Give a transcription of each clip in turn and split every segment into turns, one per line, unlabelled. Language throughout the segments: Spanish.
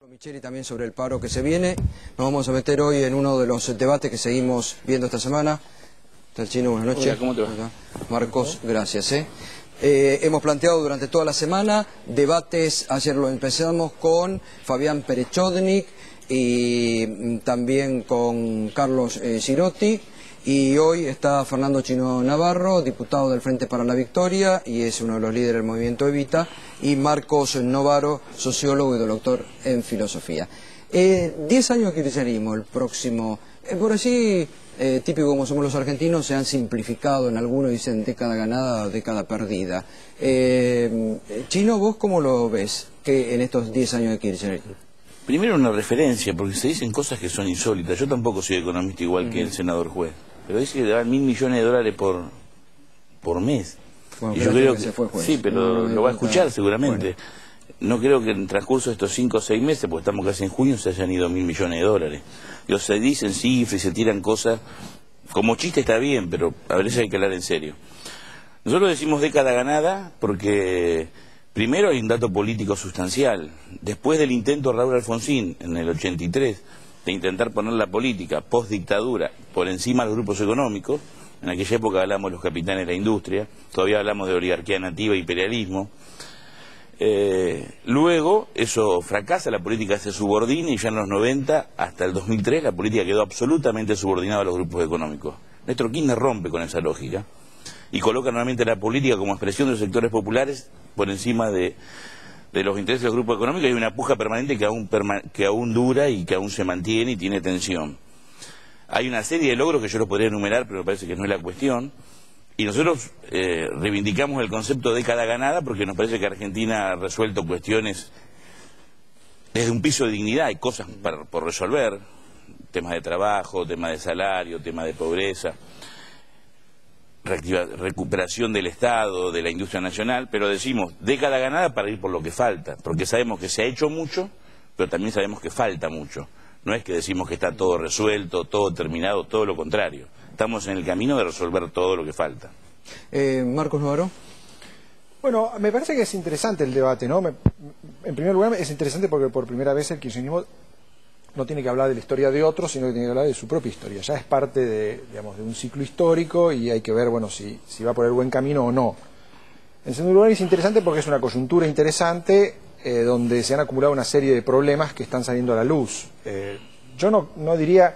Micheli también sobre el paro que se viene. Nos vamos a meter hoy en uno de los debates que seguimos viendo esta semana. ¿Está el Chino? Buenas noches.
Hola, ¿cómo te va?
Marcos, gracias. Hemos planteado durante toda la semana debates. Ayer lo empezamos con Fabián Perechodnik y también con Carlos Girotti. Y hoy está Fernando Chino Navarro, diputado del Frente para la Victoria, y es uno de los líderes del movimiento Evita, y Marcos Novaro, sociólogo y doctor en filosofía. 10 años de kirchnerismo, el próximo, por así, típico como somos los argentinos, se han simplificado en algunos, dicen década ganada, década perdida. Chino, ¿vos cómo lo ves que en estos 10 años de kirchnerismo?
Primero una referencia, porque se dicen cosas que son insólitas. Yo tampoco soy economista igual que el senador juez, pero dice que le dan $1.000 millones por mes.
Bueno,
y yo creo
que se fue juez.
sí, pero lo va a escuchar seguramente.
Bueno.
No creo que en el transcurso de estos 5 o 6 meses, porque estamos casi en junio, se hayan ido $1.000 millones. Se dicen cifras y se tiran cosas. Como chiste está bien, pero a veces hay que hablar en serio. Nosotros decimos década ganada porque primero hay un dato político sustancial. Después del intento de Raúl Alfonsín en el 83 de intentar poner la política post-dictadura por encima de los grupos económicos, en aquella época hablamos de los capitanes de la industria, todavía hablamos de oligarquía nativa e imperialismo. Luego eso fracasa, la política se subordina y ya en los 90 hasta el 2003 la política quedó absolutamente subordinada a los grupos económicos. Néstor Kirchner rompe con esa lógica y coloca nuevamente la política como expresión de los sectores populares por encima de los intereses de los grupos económicos. Hay una puja permanente que aún dura y que aún se mantiene y tiene tensión. Hay una serie de logros que yo los podría enumerar, pero me parece que no es la cuestión. Y nosotros reivindicamos el concepto de década ganada porque nos parece que Argentina ha resuelto cuestiones desde un piso de dignidad. Hay cosas por resolver, temas de trabajo, temas de salario, temas de pobreza, recuperación del Estado, de la industria nacional, pero decimos década ganada para ir por lo que falta, porque sabemos que se ha hecho mucho, pero también sabemos que falta mucho. No es que decimos que está todo resuelto, todo terminado, todo lo contrario. Estamos en el camino de resolver todo lo que falta.
Marcos Novaro.
Bueno, me parece que es interesante el debate, ¿no? En primer lugar, es interesante porque por primera vez el kirchnerismo no tiene que hablar de la historia de otros, sino que tiene que hablar de su propia historia. Ya es parte de un ciclo histórico y hay que ver, bueno, si va por el buen camino o no. En segundo lugar, es interesante porque es una coyuntura interesante donde se han acumulado una serie de problemas que están saliendo a la luz. Yo no diría,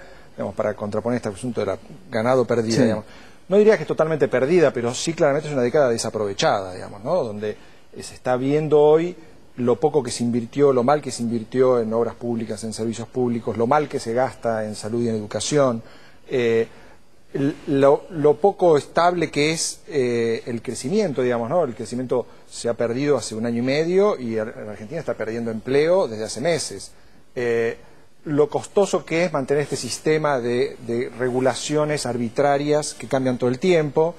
para contraponer este asunto de la ganado-perdida,
sí,
no diría que es totalmente perdida, pero sí claramente es una década desaprovechada, ¿no? Donde se está viendo hoy lo poco que se invirtió, lo mal que se invirtió en obras públicas, en servicios públicos, lo mal que se gasta en salud y en educación, lo poco estable que es el crecimiento, ¿no? El crecimiento se ha perdido hace 1 año y medio y en Argentina está perdiendo empleo desde hace meses. Lo costoso que es mantener este sistema de regulaciones arbitrarias que cambian todo el tiempo,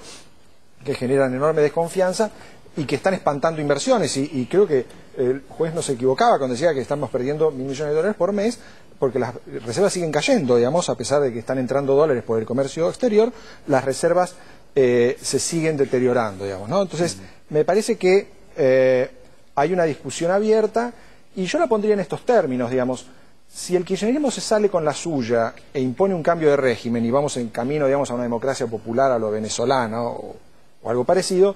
que generan enorme desconfianza y que están espantando inversiones. Y creo que el juez no se equivocaba cuando decía que estamos perdiendo $1.000 millones por mes, porque las reservas siguen cayendo, a pesar de que están entrando dólares por el comercio exterior, las reservas se siguen deteriorando, ¿no? Entonces, me parece que hay una discusión abierta y yo la pondría en estos términos, si el kirchnerismo se sale con la suya e impone un cambio de régimen y vamos en camino, a una democracia popular a lo venezolana o algo parecido,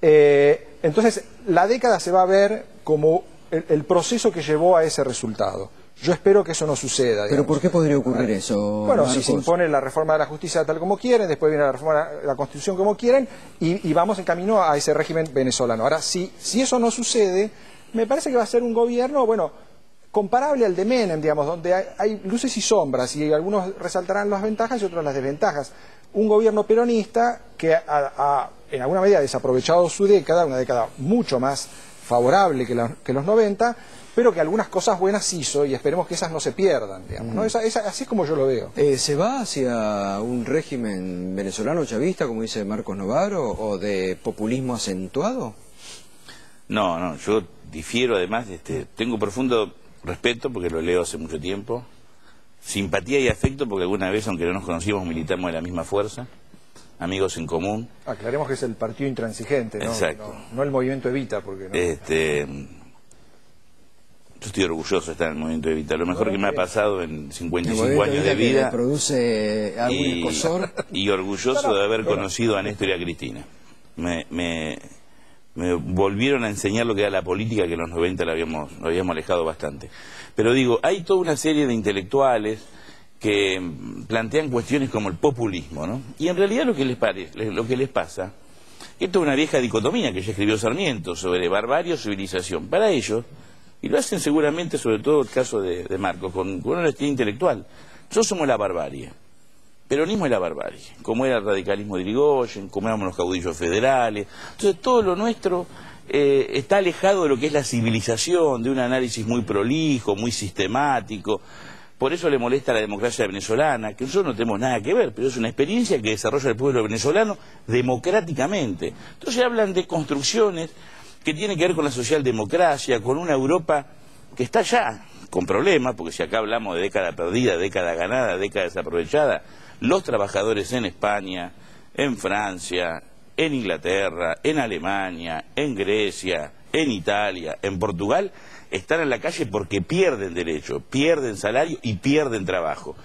entonces la década se va a ver como el proceso que llevó a ese resultado. Yo espero que eso no suceda.
¿Pero por qué podría ocurrir eso,
Bueno,
Marcos?
si se impone la reforma de la justicia tal como quieren, después viene la reforma de la Constitución como quieren, y vamos en camino a ese régimen venezolano. Ahora, si eso no sucede, me parece que va a ser un gobierno, comparable al de Menem, donde hay luces y sombras, y algunos resaltarán las ventajas y otros las desventajas. Un gobierno peronista que en alguna medida ha desaprovechado su década, una década mucho más favorable que los 90, pero que algunas cosas buenas hizo y esperemos que esas no se pierdan, ¿no? Así es como yo lo veo.
¿Se va hacia un régimen venezolano chavista, como dice Marcos Novaro, o de populismo acentuado?
No, yo difiero además, tengo profundo respeto porque lo leo hace mucho tiempo, simpatía y afecto porque alguna vez, aunque no nos conocíamos, militamos en la misma fuerza, amigos en común.
Aclaremos que es el partido intransigente, ¿no?
Exacto.
No el movimiento Evita, porque no.
Yo estoy orgulloso de estar en el movimiento Evita, lo mejor que me ha pasado en 55 años de
que
vida.
produce algún escozor.
Y orgulloso de haber conocido a Néstor y a Cristina. Me volvieron a enseñar lo que era la política, que en los 90 lo habíamos alejado bastante. Pero digo, hay toda una serie de intelectuales que plantean cuestiones como el populismo, ¿no? Y en realidad lo que les pasa, esto es una vieja dicotomía que ya escribió Sarmiento sobre barbarie o civilización. Para ellos, y lo hacen seguramente, sobre todo el caso de Marcos, con una honestidad intelectual, nosotros somos la barbarie. Peronismo es la barbarie, como era el radicalismo de Irigoyen, como éramos los caudillos federales. Entonces todo lo nuestro está alejado de lo que es la civilización, de un análisis muy prolijo, muy sistemático. Por eso le molesta a la democracia venezolana, que nosotros no tenemos nada que ver, pero es una experiencia que desarrolla el pueblo venezolano democráticamente. Entonces hablan de construcciones que tienen que ver con la socialdemocracia, con una Europa que está ya con problemas, porque si acá hablamos de década perdida, década ganada, década desaprovechada, los trabajadores en España, en Francia, en Inglaterra, en Alemania, en Grecia, en Italia, en Portugal, están en la calle porque pierden derecho, pierden salario y pierden trabajo.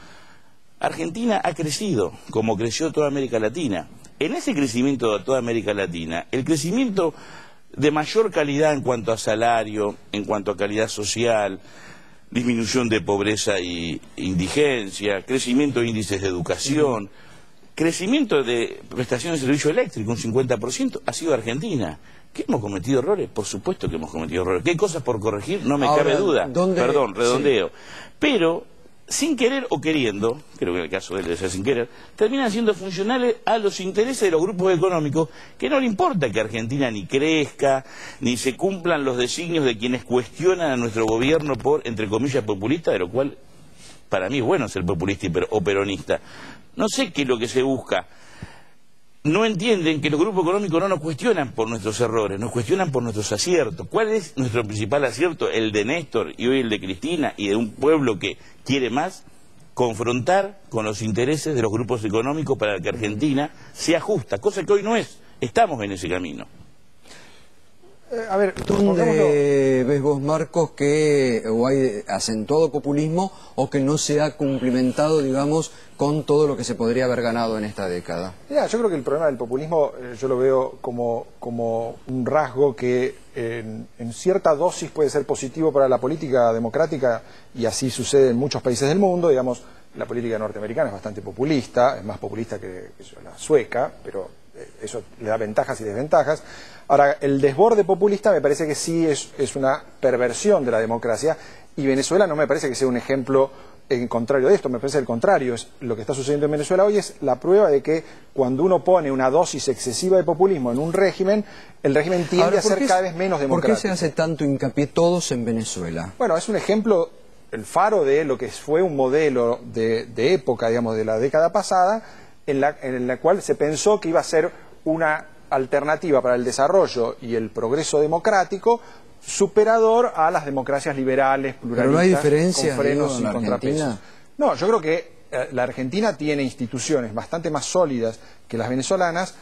Argentina ha crecido, como creció toda América Latina. En ese crecimiento de toda América Latina, el crecimiento de mayor calidad en cuanto a salario, en cuanto a calidad social, disminución de pobreza e indigencia, crecimiento de índices de educación, crecimiento de prestaciones de servicio eléctrico, un 50%, ha sido Argentina. ¿Qué hemos cometido errores? Por supuesto que hemos cometido errores. ¿Qué hay cosas por corregir? No me cabe duda. Perdón, redondeo. Sí. Pero, sin querer o queriendo, creo que en el caso de él debe ser sin querer, terminan siendo funcionales a los intereses de los grupos económicos, que no le importa que Argentina ni crezca, ni se cumplan los designios de quienes cuestionan a nuestro gobierno por, entre comillas, populista, de lo cual para mí es bueno ser populista o peronista. No sé qué es lo que se busca. No entienden que los grupos económicos no nos cuestionan por nuestros errores, nos cuestionan por nuestros aciertos. ¿Cuál es nuestro principal acierto? El de Néstor y hoy el de Cristina y de un pueblo que quiere más, confrontar con los intereses de los grupos económicos para que Argentina sea justa, cosa que hoy no es. Estamos en ese camino.
A ver, ¿dónde ves vos, Marcos, que o hay acentuado populismo o que no se ha cumplimentado, digamos, con todo lo que se podría haber ganado en esta década?
Yo creo que el problema del populismo yo lo veo como un rasgo que en cierta dosis puede ser positivo para la política democrática, y así sucede en muchos países del mundo. Digamos, la política norteamericana es bastante populista, es más populista que la sueca, pero eso le da ventajas y desventajas. Ahora, el desborde populista me parece que sí es una perversión de la democracia, y Venezuela no me parece que sea un ejemplo en contrario de esto. Me parece el contrario. Lo que está sucediendo en Venezuela hoy es la prueba de que cuando uno pone una dosis excesiva de populismo en un régimen, el régimen tiende a ser cada vez menos democrático.
¿Por qué se hace tanto hincapié todos en Venezuela?
Bueno, es un ejemplo, el faro de lo que fue un modelo de época, digamos, de la década pasada, en la cual se pensó que iba a ser una alternativa para el desarrollo y el progreso democrático superador a las democracias liberales, pluralistas,
¿pero no hay diferencia,
con frenos y
en
contrapesos? No, yo creo que la Argentina tiene instituciones bastante más sólidas que las venezolanas,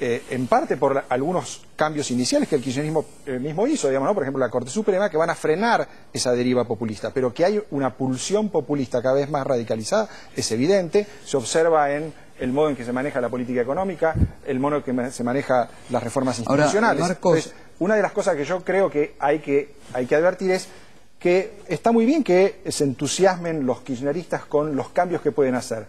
en parte por algunos cambios iniciales que el kirchnerismo mismo hizo, digamos, ¿no? Por ejemplo, la Corte Suprema, que van a frenar esa deriva populista, pero que hay una pulsión populista cada vez más radicalizada, es evidente, se observa en el modo en que se maneja la política económica, el modo en que se maneja las reformas institucionales.
Ahora, Marcos...
Entonces, una de las cosas que yo creo que hay que advertir es que está muy bien que se entusiasmen los kirchneristas con los cambios que pueden hacer,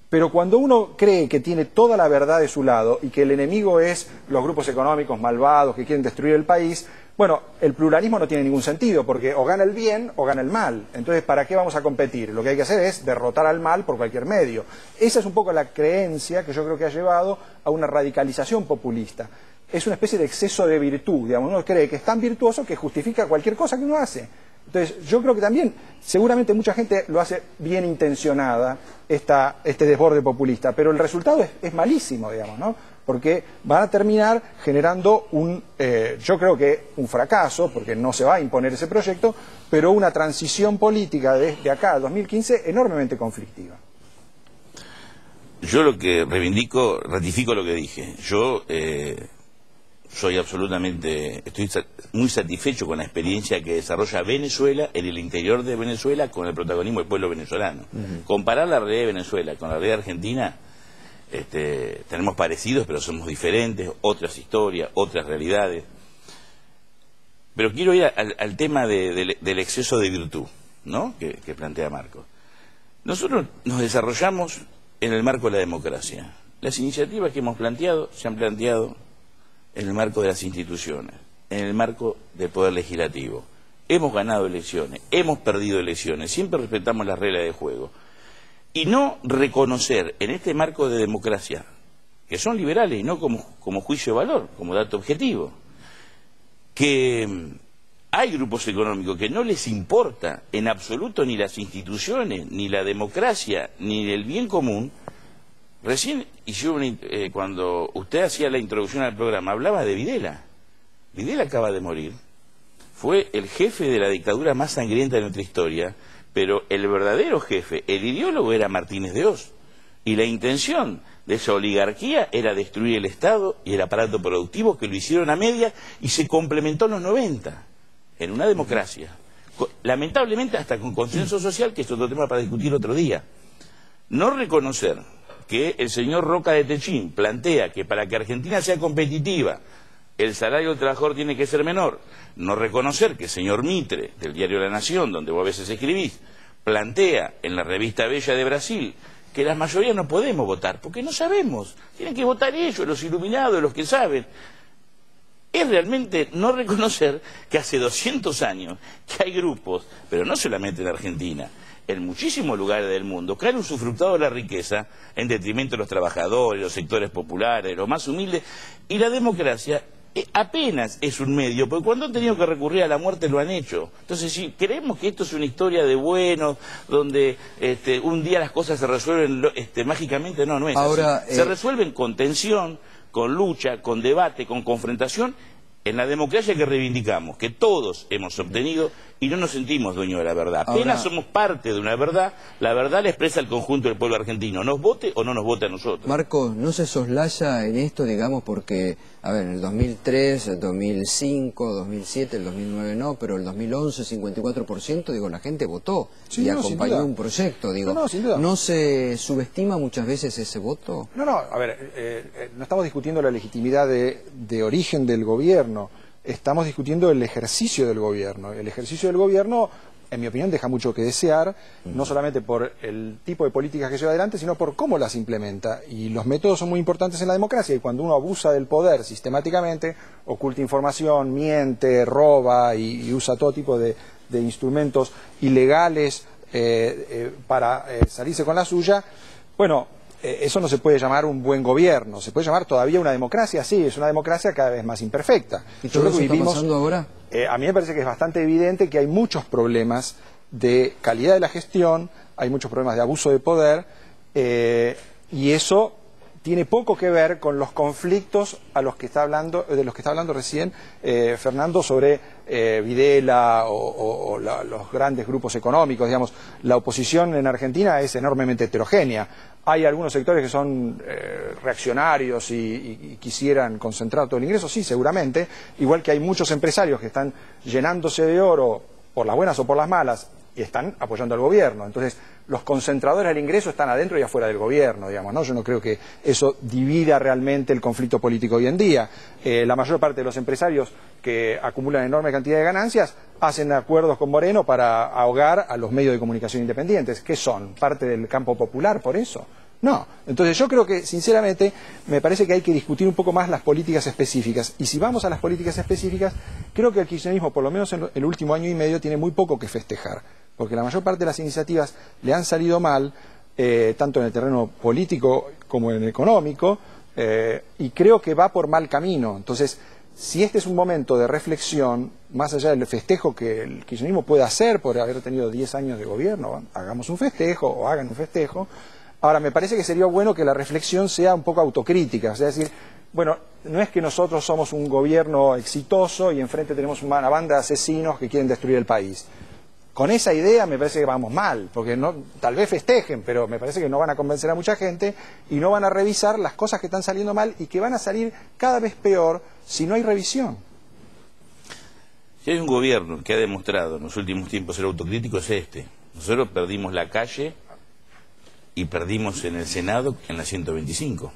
pero cuando uno cree que tiene toda la verdad de su lado y que el enemigo es los grupos económicos malvados que quieren destruir el país, bueno, el pluralismo no tiene ningún sentido, porque o gana el bien o gana el mal. Entonces, ¿para qué vamos a competir? Lo que hay que hacer es derrotar al mal por cualquier medio. Esa es un poco la creencia que yo creo que ha llevado a una radicalización populista. Es una especie de exceso de virtud, digamos. Uno cree que es tan virtuoso que justifica cualquier cosa que uno hace. Entonces, yo creo que también, seguramente mucha gente lo hace bien intencionada, este desborde populista, pero el resultado es malísimo, digamos, ¿no? Porque van a terminar generando yo creo que un fracaso, porque no se va a imponer ese proyecto, pero una transición política desde acá al 2015 enormemente conflictiva.
Yo lo que reivindico, ratifico lo que dije. Yo estoy muy satisfecho con la experiencia que desarrolla Venezuela en el interior de Venezuela con el protagonismo del pueblo venezolano. Comparar la realidad de Venezuela con la realidad de Argentina, tenemos parecidos, pero somos diferentes, otras historias, otras realidades. Pero quiero ir al tema del exceso de virtud, ¿no?, que plantea Marcos. Nosotros nos desarrollamos en el marco de la democracia. Las iniciativas que hemos planteado se han planteado en el marco de las instituciones, en el marco del poder legislativo. Hemos ganado elecciones, hemos perdido elecciones, siempre respetamos las reglas de juego. Y no reconocer en este marco de democracia, que son liberales y no como juicio de valor, como dato objetivo, que hay grupos económicos que no les importa en absoluto ni las instituciones, ni la democracia, ni el bien común. Recién cuando usted hacía la introducción al programa, hablaba de Videla. Videla acaba de morir. Fue el jefe de la dictadura más sangrienta de nuestra historia, pero el verdadero jefe, el ideólogo, era Martínez de Oz. Y la intención de esa oligarquía era destruir el Estado y el aparato productivo, que lo hicieron a medias y se complementó en los 90, en una democracia. Lamentablemente hasta con consenso social, que es otro tema para discutir otro día. No reconocer que el señor Roca de Techín plantea que para que Argentina sea competitiva el salario del trabajador tiene que ser menor. No reconocer que el señor Mitre, del diario La Nación, donde vos a veces escribís, plantea en la revista Bella de Brasil que las mayorías no podemos votar, porque no sabemos. Tienen que votar ellos, los iluminados, los que saben. Es realmente no reconocer que hace 200 años que hay grupos, pero no solamente en Argentina, en muchísimos lugares del mundo, que han usufructado la riqueza en detrimento de los trabajadores, los sectores populares, los más humildes, y la democracia apenas es un medio, porque cuando han tenido que recurrir a la muerte lo han hecho. Entonces, si creemos que esto es una historia de buenos, donde un día las cosas se resuelven mágicamente, no es
ahora,
así. Se resuelven con tensión, con lucha, con debate, con confrontación, en la democracia que reivindicamos, que todos hemos obtenido y no nos sentimos dueños de la verdad. Apenas somos parte de una verdad, la verdad la expresa el conjunto del pueblo argentino, nos vote o no nos vote a nosotros.
Marcos, no se soslaya en esto, digamos, porque, a ver, en el 2003, el 2005, 2007, el 2009 no, pero el 2011, 54%, digo, la gente votó y acompañó un proyecto, digo.
Sin duda.
¿No se subestima muchas veces ese voto?
No, a ver, no estamos discutiendo la legitimidad de origen del gobierno. Estamos discutiendo el ejercicio del gobierno. El ejercicio del gobierno, en mi opinión, deja mucho que desear, no solamente por el tipo de políticas que lleva adelante, sino por cómo las implementa. Y los métodos son muy importantes en la democracia, y cuando uno abusa del poder sistemáticamente, oculta información, miente, roba y usa todo tipo de instrumentos ilegales para salirse con la suya, bueno, eso no se puede llamar un buen gobierno, se puede llamar todavía una democracia, sí, es una democracia cada vez más imperfecta.
¿Y todo eso está pasando ahora?
A mí me parece que es bastante evidente que hay muchos problemas de calidad de la gestión, hay muchos problemas de abuso de poder, y eso tiene poco que ver con los conflictos de los que está hablando recién Fernando sobre Videla o los grandes grupos económicos. Digamos, la oposición en Argentina es enormemente heterogénea. Hay algunos sectores que son reaccionarios y quisieran concentrar todo el ingreso, sí, seguramente, igual que hay muchos empresarios que están llenándose de oro por las buenas o por las malas y están apoyando al gobierno. Entonces, los concentradores del ingreso están adentro y afuera del gobierno, digamos, ¿no? Yo no creo que eso divida realmente el conflicto político hoy en día. La mayor parte de los empresarios que acumulan enorme cantidad de ganancias hacen acuerdos con Moreno para ahogar a los medios de comunicación independientes. ¿Qué son? ¿Parte del campo popular por eso? No. Entonces yo creo que, sinceramente, me parece que hay que discutir un poco más las políticas específicas. Y si vamos a las políticas específicas, creo que el kirchnerismo, por lo menos en el último año y medio, tiene muy poco que festejar. Porque la mayor parte de las iniciativas le han salido mal, tanto en el terreno político como en el económico, y creo que va por mal camino. Entonces, si este es un momento de reflexión, más allá del festejo que el kirchnerismo puede hacer por haber tenido 10 años de gobierno, hagamos un festejo o hagan un festejo. Ahora, me parece que sería bueno que la reflexión sea un poco autocrítica, o sea, es decir, bueno, no es que nosotros somos un gobierno exitoso y enfrente tenemos una banda de asesinos que quieren destruir el país. Con esa idea me parece que vamos mal, porque tal vez festejen, pero me parece que no van a convencer a mucha gente y no van a revisar las cosas que están saliendo mal y que van a salir cada vez peor si no hay revisión.
Si hay un gobierno que ha demostrado en los últimos tiempos ser autocrítico, es este. Nosotros perdimos la calle y perdimos en el Senado en la 125.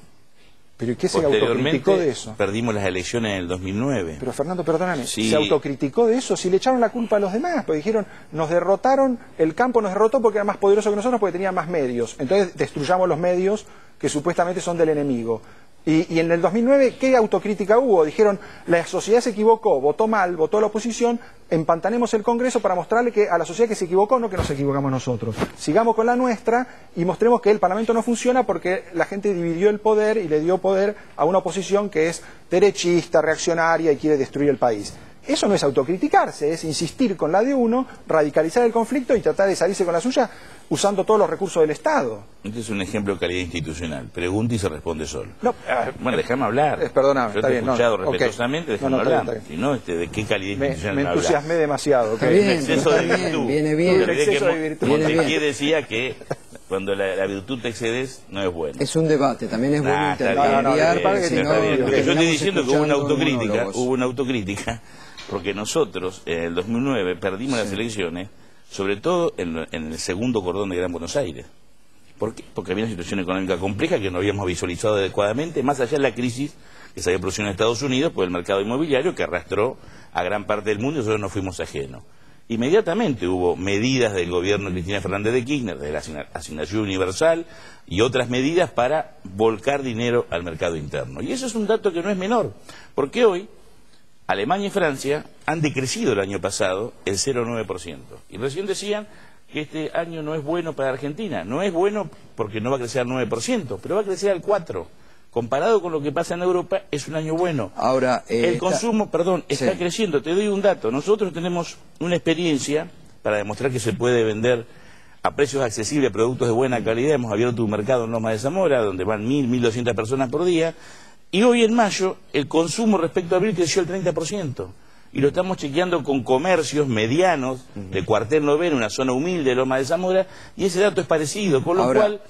¿Pero y qué se autocriticó de eso?
Perdimos las elecciones en el 2009.
Pero Fernando, perdóname,
sí.
¿se autocriticó de eso? Si le echaron la culpa a los demás, porque dijeron, nos derrotaron, el campo nos derrotó porque era más poderoso que nosotros, porque tenía más medios. Entonces destruyamos los medios que supuestamente son del enemigo. Y en el 2009, ¿qué autocrítica hubo? Dijeron, la sociedad se equivocó, votó mal, votó la oposición, empantanemos el Congreso para mostrarle que a la sociedad que se equivocó, no que nos equivocamos nosotros. Sigamos con la nuestra y mostremos que el Parlamento no funciona porque la gente dividió el poder y le dio poder a una oposición que es derechista, reaccionaria y quiere destruir el país. Eso no es autocriticarse, es insistir con la de uno, radicalizar el conflicto y tratar de salirse con la suya usando todos los recursos del Estado.
Este es un ejemplo de calidad institucional. Pregunta y se responde solo.
No,
bueno, déjame hablar.
Perdóname,
yo
está
te he
bien.
escuchado
No,
respetuosamente,
okay.
déjame hablar.
Está bien.
Si no, ¿de qué calidad institucional
me entusiasmé demasiado.
Está bien,
exceso de
está
virtud.
Viene bien.
El exceso de virtud.
Montesquieu decía que cuando la virtud te excedes, no es bueno.
Es un debate, también es bueno intercambiar.
Lo que yo estoy diciendo es que hubo una autocrítica, porque nosotros en el 2009 perdimos las elecciones, sobre todo en el segundo cordón de Gran Buenos Aires. ¿Por qué? Porque había una situación económica compleja que no habíamos visualizado adecuadamente, más allá de la crisis que se había producido en Estados Unidos por el mercado inmobiliario que arrastró a gran parte del mundo y nosotros no fuimos ajenos. Inmediatamente hubo medidas del gobierno de Cristina Fernández de Kirchner, de la asignación universal y otras medidas para volcar dinero al mercado interno. Y eso es un dato que no es menor, porque hoy Alemania y Francia han decrecido el año pasado el 0,9%. Y recién decían que este año no es bueno para Argentina. No es bueno porque no va a crecer al 9%, pero va a crecer al 4%. Comparado con lo que pasa en Europa, es un año bueno.
Ahora,
el consumo, está creciendo. Te doy un dato. Nosotros tenemos una experiencia para demostrar que se puede vender a precios accesibles productos de buena calidad. Hemos abierto un mercado en Loma de Zamora, donde van 1.200 personas por día. Y hoy en mayo, el consumo respecto a abril creció el 30%. Y lo estamos chequeando con comercios medianos de Cuartel Noveno, una zona humilde de Loma de Zamora, y ese dato es parecido, con lo cual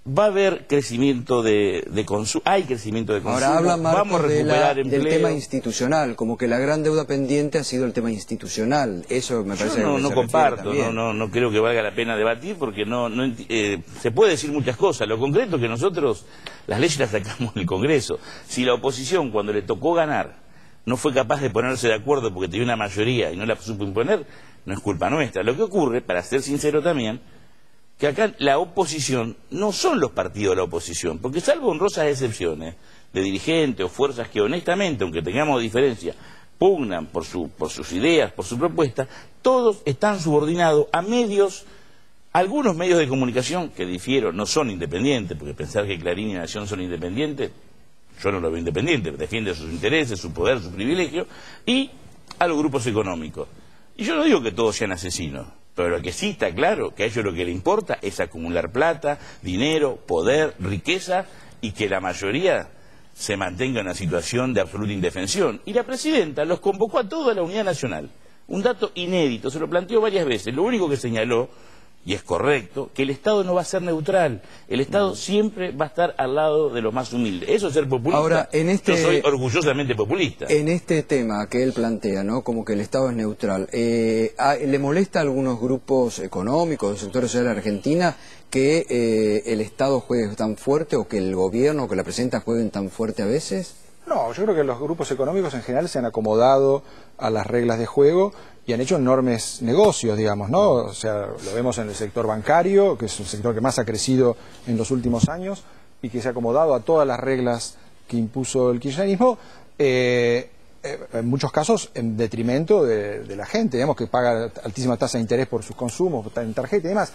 va a haber crecimiento de consumo, hay crecimiento de consumo.
Ahora habla Marcos
vamos a recuperar
del tema institucional, como que la gran deuda pendiente ha sido el tema institucional. Eso me parece
Yo
que
no comparto, no creo que valga la pena debatir porque se puede decir muchas cosas. Lo concreto es que nosotros las leyes las sacamos en el Congreso. Si la oposición cuando le tocó ganar no fue capaz de ponerse de acuerdo porque tenía una mayoría y no la supo imponer, no es culpa nuestra. Lo que ocurre, para ser sincero también, que acá la oposición no son los partidos de la oposición, porque salvo honrosas excepciones de dirigentes o fuerzas que honestamente, aunque tengamos diferencias, pugnan por sus ideas, por su propuesta, todos están subordinados a medios, algunos medios de comunicación que difiero, no son independientes, porque pensar que Clarín y Nación son independientes, yo no lo veo independiente, defiende sus intereses, su poder, su privilegio, y a los grupos económicos. Y yo no digo que todos sean asesinos, pero lo que sí está claro, que a ellos lo que les importa es acumular plata, dinero, poder, riqueza, y que la mayoría se mantenga en una situación de absoluta indefensión. Y la presidenta los convocó a toda la unidad nacional. Un dato inédito, se lo planteó varias veces. Lo único que señaló, y es correcto, que el Estado no va a ser neutral. El Estado siempre va a estar al lado de los más humildes. Eso es ser populista.
Ahora, yo
soy orgullosamente populista.
En este tema que él plantea, ¿no? Como que el Estado es neutral, ¿le molesta a algunos grupos económicos, sectores sociales de Argentina, que el Estado juegue tan fuerte o que el gobierno o que la presidenta jueguen tan fuerte a veces?
No, yo creo que los grupos económicos en general se han acomodado a las reglas de juego y han hecho enormes negocios, digamos, ¿no? O sea, lo vemos en el sector bancario, que es un sector que más ha crecido en los últimos años y que se ha acomodado a todas las reglas que impuso el kirchnerismo, en muchos casos en detrimento de la gente, digamos, que paga altísima tasa de interés por sus consumos, en tarjeta y demás.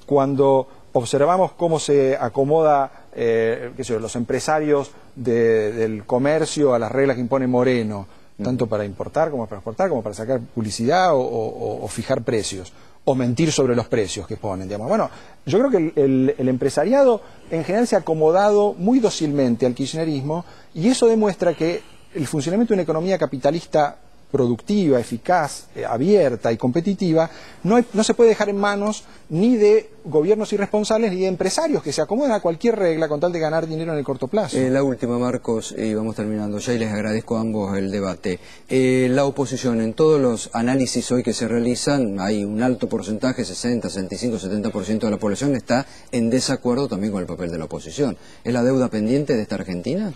Cuando observamos cómo se acomoda los empresarios del comercio a las reglas que impone Moreno, tanto para importar como para exportar, como para sacar publicidad o fijar precios, o mentir sobre los precios que ponen, digamos. Bueno, yo creo que el empresariado en general se ha acomodado muy dócilmente al kirchnerismo y eso demuestra que el funcionamiento de una economía capitalista productiva, eficaz, abierta y competitiva, no se puede dejar en manos ni de gobiernos irresponsables ni de empresarios que se acomodan a cualquier regla con tal de ganar dinero en el corto plazo.
La última, Marcos, y vamos terminando ya, y les agradezco a ambos el debate. La oposición, en todos los análisis hoy que se realizan, hay un alto porcentaje, 60, 65, 70% de la población está en desacuerdo también con el papel de la oposición. ¿Es la deuda pendiente de esta Argentina?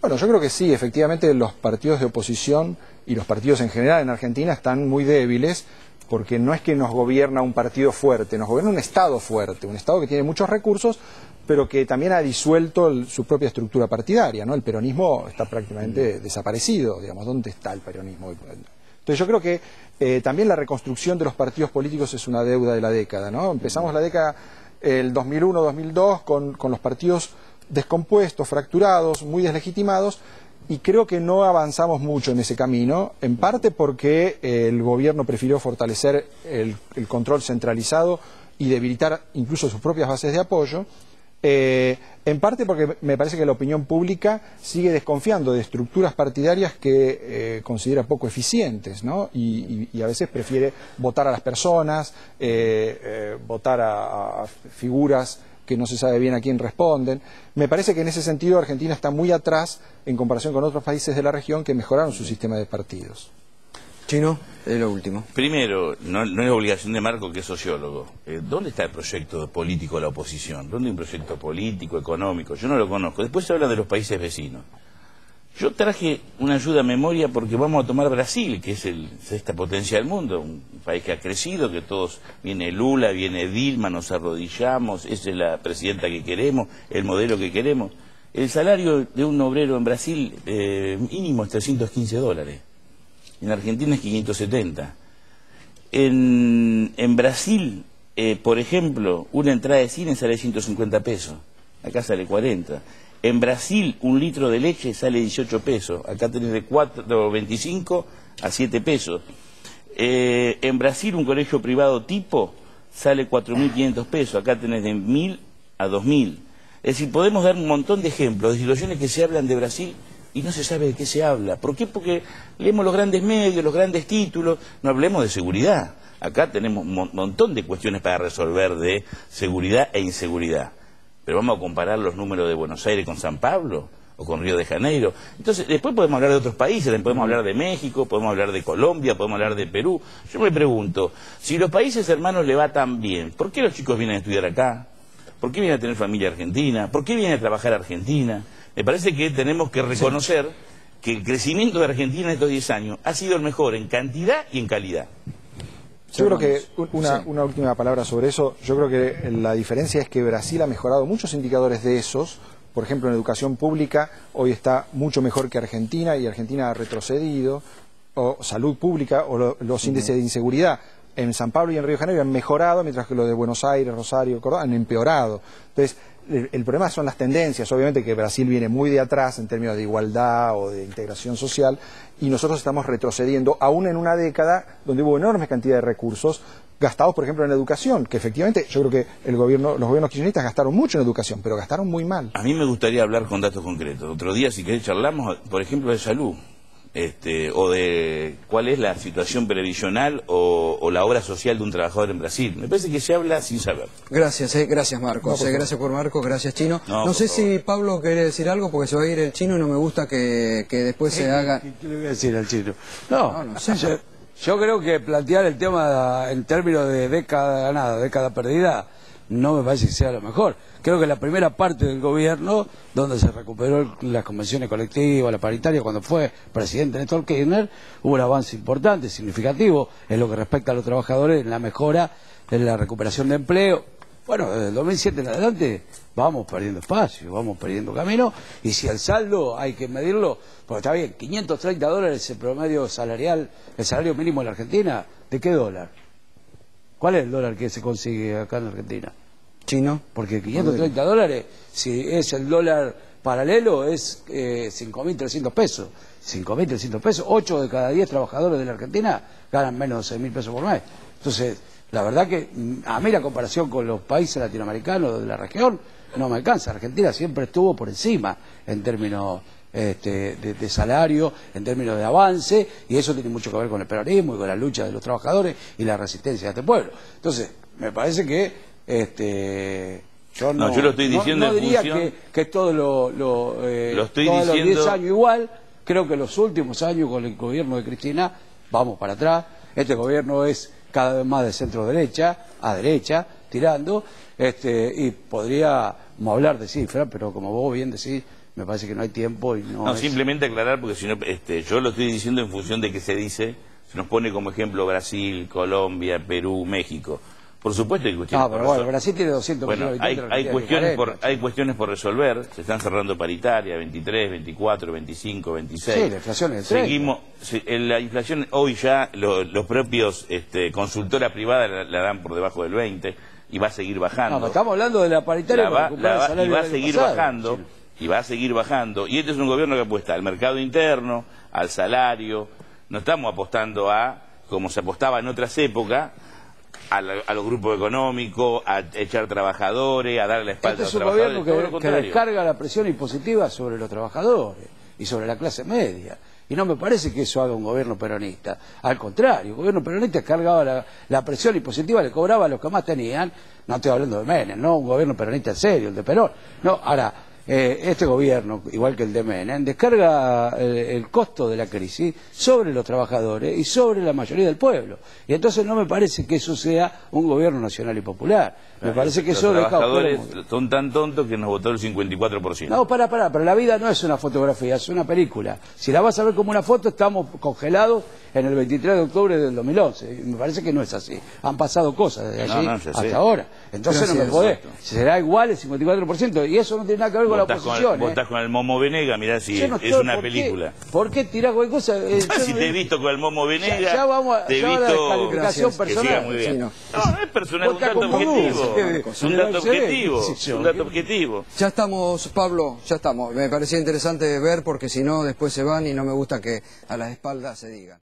Bueno, yo creo que sí, efectivamente los partidos de oposición y los partidos en general en Argentina están muy débiles, porque no es que nos gobierna un partido fuerte, nos gobierna un Estado fuerte, un Estado que tiene muchos recursos, pero que también ha disuelto su propia estructura partidaria, ¿no? El peronismo está prácticamente desaparecido, digamos, ¿dónde está el peronismo? Entonces yo creo que también la reconstrucción de los partidos políticos es una deuda de la década, ¿no? Empezamos la década, el 2001-2002, con los partidos descompuestos, fracturados, muy deslegitimados, y creo que no avanzamos mucho en ese camino, en parte porque el gobierno prefirió fortalecer el control centralizado y debilitar incluso sus propias bases de apoyo, en parte porque me parece que la opinión pública sigue desconfiando de estructuras partidarias que considera poco eficientes, ¿no? Y a veces prefiere votar a las personas, votar a figuras que no se sabe bien a quién responden. Me parece que en ese sentido Argentina está muy atrás en comparación con otros países de la región que mejoraron su sistema de partidos.
Chino, es lo último.
Primero, no es obligación de Marco, que es sociólogo. ¿Dónde está el proyecto político de la oposición? ¿Dónde hay un proyecto político, económico? Yo no lo conozco. Después se habla de los países vecinos. Yo traje una ayuda a memoria porque vamos a tomar Brasil, que es el sexta potencia del mundo, un país que ha crecido, que todos, viene Lula, viene Dilma, nos arrodillamos, esa es la presidenta que queremos, el modelo que queremos. El salario de un obrero en Brasil mínimo es $315, en Argentina es 570. En Brasil, por ejemplo, una entrada de cine sale 150 pesos, acá sale 40. En Brasil, un litro de leche sale 18 pesos. Acá tenés de 4,25 a 7 pesos. En Brasil, un colegio privado tipo sale 4.500 pesos. Acá tenés de 1.000 a 2.000. Es decir, podemos dar un montón de ejemplos de situaciones que se hablan de Brasil y no se sabe de qué se habla. ¿Por qué? Porque leemos los grandes medios, los grandes títulos, no hablemos de seguridad. Acá tenemos un montón de cuestiones para resolver de seguridad e inseguridad. Pero vamos a comparar los números de Buenos Aires con San Pablo o con Río de Janeiro. Entonces, después podemos hablar de otros países, podemos hablar de México, podemos hablar de Colombia, podemos hablar de Perú. Yo me pregunto, si los países hermanos le va tan bien, ¿por qué los chicos vienen a estudiar acá? ¿Por qué vienen a tener familia argentina? ¿Por qué vienen a trabajar a Argentina? Me parece que tenemos que reconocer que el crecimiento de Argentina en estos 10 años ha sido el mejor en cantidad y en calidad.
Yo creo que una última palabra sobre eso. Yo creo que la diferencia es que Brasil ha mejorado muchos indicadores de esos. Por ejemplo, en educación pública hoy está mucho mejor que Argentina y Argentina ha retrocedido. O salud pública o los índices de inseguridad en San Pablo y en Río de Janeiro han mejorado, mientras que los de Buenos Aires, Rosario, Córdoba han empeorado. Entonces, el problema son las tendencias. Obviamente que Brasil viene muy de atrás en términos de igualdad o de integración social y nosotros estamos retrocediendo aún en una década donde hubo enormes cantidades de recursos gastados, por ejemplo, en educación, que efectivamente yo creo que los gobiernos kirchneristas gastaron mucho en educación, pero gastaron muy mal.
A mí me gustaría hablar con datos concretos. Otro día, si querés, charlamos, por ejemplo, de salud. O de cuál es la situación previsional o la obra social de un trabajador en Brasil. Me parece que se habla sin saber.
Gracias, gracias Marcos. Gracias por Marcos, gracias Chino. No sé si Pablo quiere decir algo porque se va a ir el Chino y no me gusta que después se haga...
¿Qué le voy a decir al Chino? No sé. Yo creo que plantear el tema en términos de década ganada, década perdida, no me parece que sea lo mejor. Creo que la primera parte del gobierno, donde se recuperó las convenciones colectivas, la paritaria, cuando fue presidente Néstor Kirchner, hubo un avance importante, significativo, en lo que respecta a los trabajadores, en la mejora, en la recuperación de empleo. Bueno, desde el 2007 en adelante vamos perdiendo espacio, vamos perdiendo camino, y si el saldo hay que medirlo, porque está bien, $530 es el promedio salarial, el salario mínimo en la Argentina, ¿de qué dólar? ¿Cuál es el dólar que se consigue acá en Argentina?
Chino.
Porque $530, si es el dólar paralelo, es 5.300 pesos. 5.300 pesos, 8 de cada 10 trabajadores de la Argentina ganan menos de 6.000 pesos por mes. Entonces, la verdad que a mí la comparación con los países latinoamericanos de la región no me alcanza. Argentina siempre estuvo por encima en términos de salario, en términos de avance, y eso tiene mucho que ver con el peronismo y con la lucha de los trabajadores y la resistencia de este pueblo. Entonces, me parece que yo no
yo lo estoy diciendo
no diría
en función...
que es todo
lo estoy
todos los
diciendo...
10 años igual. Creo que los últimos años con el gobierno de Cristina vamos para atrás. Este gobierno es cada vez más de centro derecha a derecha, tirando, y podríamos hablar de cifras, pero como vos bien decís, me parece que no hay tiempo y no
simplemente aclarar, porque si no, yo lo estoy diciendo en función de que se dice, se nos pone como ejemplo Brasil, Colombia, Perú, México. Por supuesto hay cuestiones
pero bueno, Brasil tiene 200 millones de habitantes.
hay cuestiones por resolver, se están cerrando paritarias, 23, 24, 25, 26.
Sí, la inflación es el 30.
La inflación hoy ya, los propios consultoras privadas la dan por debajo del 20 y va a seguir bajando.
No, estamos hablando de la paritaria para recuperar el salario
y va a seguir
pasado,
bajando, y va a seguir bajando. Y este es un gobierno que apuesta al mercado interno, al salario. No estamos apostando como se apostaba en otras épocas, a los grupos económicos, a echar trabajadores, a darle la espalda a los trabajadores.
Este es un gobierno que descarga la presión impositiva sobre los trabajadores y sobre la clase media. Y no me parece que eso haga un gobierno peronista. Al contrario, el gobierno peronista cargaba la presión impositiva, le cobraba a los que más tenían. No estoy hablando de Menem, no un gobierno peronista en serio, el de Perón. No, ahora, este gobierno, igual que el de Menem, descarga el costo de la crisis sobre los trabajadores y sobre la mayoría del pueblo. Y entonces no me parece que eso sea un gobierno nacional y popular. Me parece que eso
los trabajadores son tan tontos que nos votó el 54%.
No, pero la vida no es una fotografía, es una película. Si la vas a ver como una foto, estamos congelados en el 23 de octubre del 2011. Y me parece que no es así. Han pasado cosas desde allí hasta ahora. Entonces no me podés. Será igual el 54%. Y eso no tiene nada que ver con la oposición.
Vos estás con el Momo Venega, mirá si es una película.
¿Por qué tirás cualquier cosa?
Si te he visto con el Momo Venega,
ya vamos
te he
a la
visto
descalificación personal.
Muy bien. No es personal, es un dato objetivo. Es un dato objetivo. Un dato objetivo.
Ya estamos, Pablo, ya estamos. Me parecía interesante ver porque si no después se van y no me gusta que a las espaldas se digan.